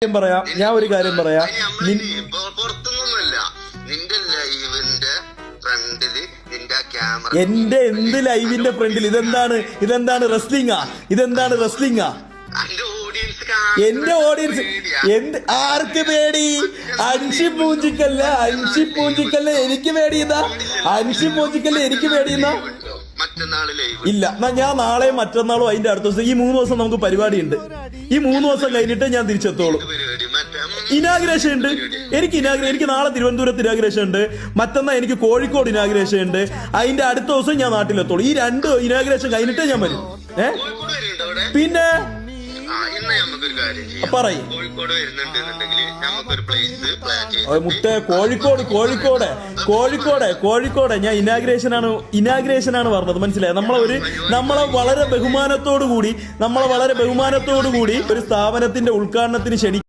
ഞാൻ ഒരു കാര്യം പറയാം. പുറത്തൊന്നുമല്ല നിന്റെ ലൈവിന്റെ ഫ്രണ്ടില് നിന്റെ ക്യാമറ എന്റെ എന്ത് ലൈവിന്റെ ഫ്രണ്ടിൽ ഇതെന്താണ് റെസ്ലിംഗാ? എന്റെ ഓഡിയൻസ് ആർക്ക് പേടി? അൻഷി പൂഞ്ചിക്കല്ല എനിക്ക് പേടിയുന്ന ഇല്ല. എന്നാ ഞാൻ നാളെ മറ്റന്നാളും അതിന്റെ അടുത്ത ദിവസം ഈ 3 ദിവസം നമുക്ക് പരിപാടി ഉണ്ട്. ഈ 3 ദിവസം കഴിഞ്ഞിട്ട് ഞാൻ തിരിച്ചെത്തോളൂ. ഇനാഗ്രേഷൻ ഉണ്ട് എനിക്ക് നാളെ തിരുവനന്തപുരത്ത് ഇനാഗ്രേഷൻ ഉണ്ട്, മറ്റന്നാ എനിക്ക് കോഴിക്കോട് ഇനാഗ്രേഷൻ ഉണ്ട്. അതിന്റെ അടുത്ത ദിവസം ഞാൻ നാട്ടിലെത്തോളൂ. ഈ 2 ഇനാഗ്രേഷൻ കഴിഞ്ഞിട്ടേ ഞാൻ വരും. പിന്നെ പറയും കോഴിക്കോട് ഞാൻ ഇനാഗ്രേഷൻ ആണ് പറഞ്ഞത്. മനസ്സിലായി? നമ്മളെ വളരെ ബഹുമാനത്തോടു കൂടി ഒരു സ്ഥാപനത്തിന്റെ ഉദ്ഘാടനത്തിന് ക്ഷണിക്കും.